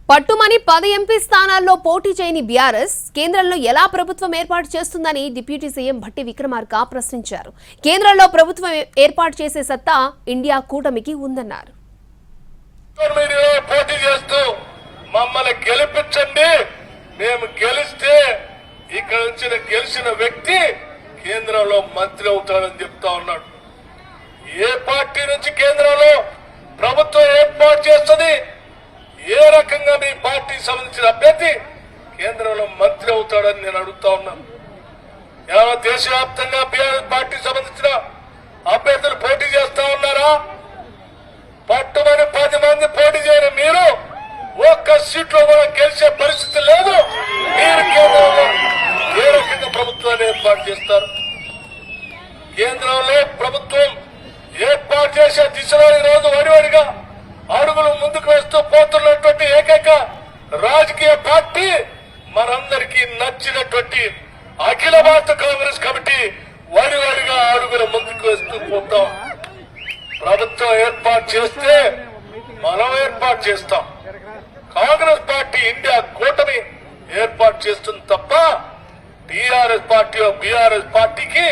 పట్టుమని 10 ఎంపీ స్థానాల్లో పోటీ చేయని బీఆర్ఎస్ కేంద్రంలో ఎలా ప్రభుత్వం ఏర్పాటు చేస్తుందని డిప్యూటీ సీఎం భట్టి విక్రమార్క ప్రశ్నించారు. కేంద్రంలో ప్రభుత్వం ఏర్పాటు చేసే సత్తా ఇండియా కూటమికి ఉందన్నారు. పోటీ చేస్తూ మమ్మల్ని గెలిపించండి, మేము గెలిస్తే ఇక్కడ నుంచి గెలిచిన వ్యక్తి కేంద్రంలో మంత్రి అవుతాడని చెప్తా ఉన్నాడు. ఏ పార్టీ నుంచి కేంద్రంలో ప్రభుత్వం ఏర్పాటు చేస్తుంది, ఏ రకంగా మీ పార్టీ సంబంధించిన అభ్యర్థి కేంద్రంలో మంత్రి అవుతాడని నేను అడుగుతా ఉన్నాను. దేశవ్యాప్తంగా బీఆర్ఎస్ పార్టీ సంబంధించిన అభ్యర్థులు పోటీ చేస్తా ఉన్నారా? పట్టుమని 10 మంది పోటీ చేయని మీరు ఒక్క సీట్లో కూడా గెలిచే పరిస్థితి లేదు. మీరు కేంద్రంలో ఏ రకంగా ప్రభుత్వాన్ని ఏర్పాటు చేస్తారు? కేంద్రంలో ప్రభుత్వం ఏర్పాటు చేసే దిశలో ఈరోజు వడివడిగా అడుగులు ముందుకు వేస్తూ పోతున్నటువంటి ఏకైక రాజకీయ పార్టీ మనందరికీ నచ్చినటువంటి అఖిల భారత కాంగ్రెస్ కమిటీ వడివడిగా అడుగులు ముందుకు వేస్తూ పోతాం. ప్రభుత్వం ఏర్పాటు చేస్తే మనం ఏర్పాటు చేస్తాం. కాంగ్రెస్ పార్టీ ఇండియా కూటమి ఏర్పాటు చేస్తుంది తప్ప టీఆర్ఎస్ పార్టీ బీఆర్ఎస్ పార్టీకి